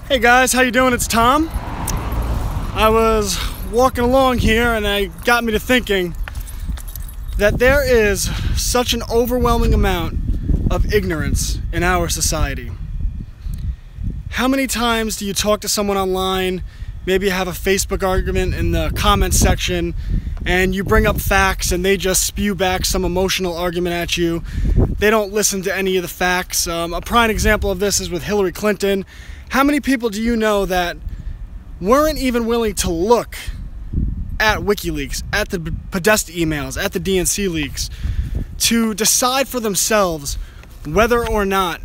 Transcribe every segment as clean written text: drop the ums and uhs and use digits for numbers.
Hey guys, how you doing? It's Tom. I was walking along here and it got me to thinking that there is such an overwhelming amount of ignorance in our society. How many times do you talk to someone online, maybe you have a Facebook argument in the comments section, and you bring up facts and they just spew back some emotional argument at you. They don't listen to any of the facts. A prime example of this is with Hillary Clinton. How many people do you know that weren't even willing to look at WikiLeaks, at the Podesta emails, at the DNC leaks, to decide for themselves whether or not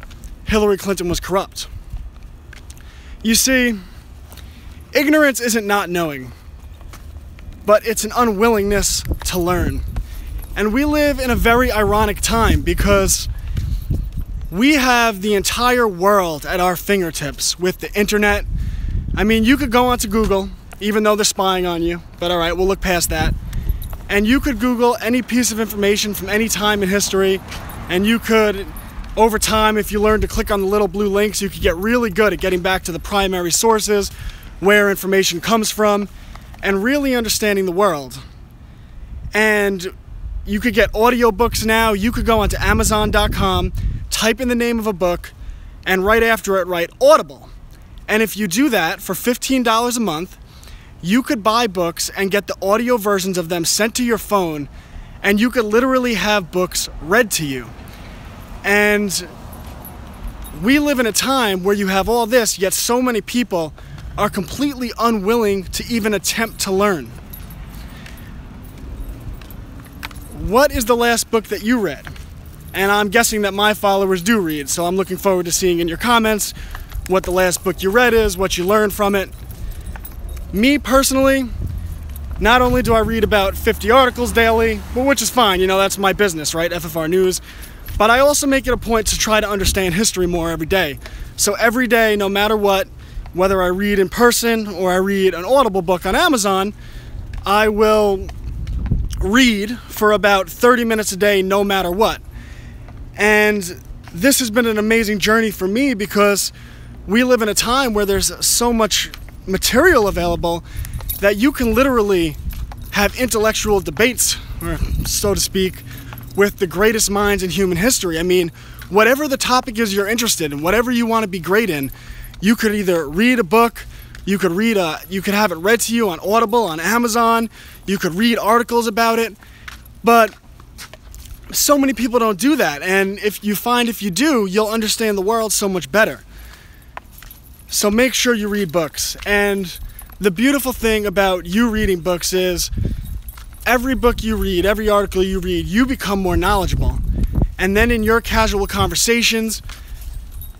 Hillary Clinton was corrupt? You see, ignorance isn't not knowing, but it's an unwillingness to learn. And we live in a very ironic time because we have the entire world at our fingertips with the internet. I mean, you could go onto Google, even though they're spying on you, but all right, we'll look past that. And you could Google any piece of information from any time in history, and you could, over time, if you learn to click on the little blue links, you could get really good at getting back to the primary sources, where information comes from, and really understanding the world. And you could get audiobooks now. You could go onto Amazon.com, type in the name of a book, and right after it write Audible. And if you do that for $15 a month, you could buy books and get the audio versions of them sent to your phone, and you could literally have books read to you. And we live in a time where you have all this, yet so many people are completely unwilling to even attempt to learn. What is the last book that you read? And I'm guessing that my followers do read, so I'm looking forward to seeing in your comments what the last book you read is, what you learned from it. Me personally, not only do I read about 50 articles daily, well, which is fine, you know, that's my business, right? FFRnews. But I also make it a point to try to understand history more every day. So every day, no matter what, whether I read in person or I read an Audible book on Amazon, I will read for about 30 minutes a day, no matter what. And this has been an amazing journey for me because we live in a time where there's so much material available that you can literally have intellectual debates, or so to speak, with the greatest minds in human history. I mean, whatever the topic is you're interested in, whatever you want to be great in, you could either read a book, you could have it read to you on Audible, on Amazon, you could read articles about it, but so many people don't do that. And if you do, you'll understand the world so much better. So make sure you read books. And the beautiful thing about you reading books is every book you read, every article you read, you become more knowledgeable. And then in your casual conversations,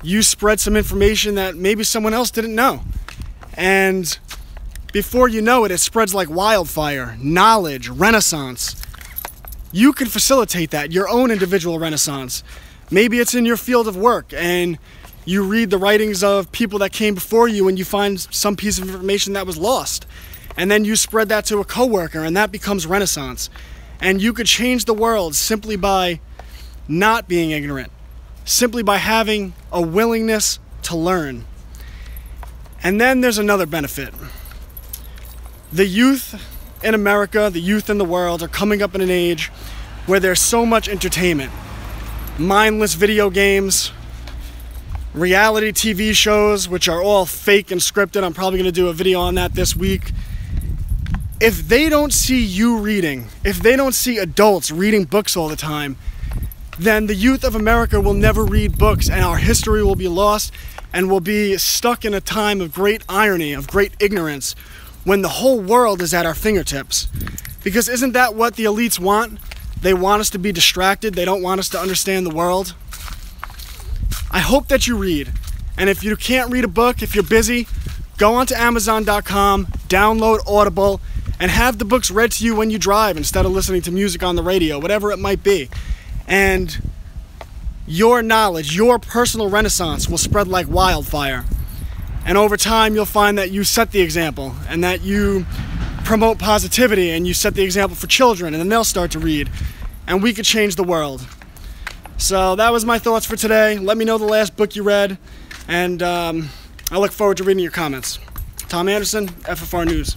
you spread some information that maybe someone else didn't know. And before you know it, it spreads like wildfire. Knowledge, renaissance. You can facilitate that, your own individual renaissance. Maybe it's in your field of work and you read the writings of people that came before you and you find some piece of information that was lost. And then you spread that to a coworker and that becomes renaissance. And you could change the world simply by not being ignorant, simply by having a willingness to learn. And then there's another benefit. The youth in America, the youth in the world are coming up in an age where there's so much entertainment. Mindless video games, reality TV shows, which are all fake and scripted. I'm probably going to do a video on that this week. If they don't see you reading, if they don't see adults reading books all the time, then the youth of America will never read books and our history will be lost and we'll be stuck in a time of great irony, of great ignorance, when the whole world is at our fingertips. Because isn't that what the elites want? They want us to be distracted. They don't want us to understand the world. I hope that you read. And if you can't read a book, if you're busy, go onto Amazon.com, download Audible, and have the books read to you when you drive instead of listening to music on the radio, whatever it might be. And your knowledge, your personal renaissance will spread like wildfire. And over time, you'll find that you set the example and that you promote positivity and you set the example for children, and then they'll start to read. And we could change the world. So that was my thoughts for today. Let me know the last book you read. And I look forward to reading your comments. Tom Anderson, FFR News.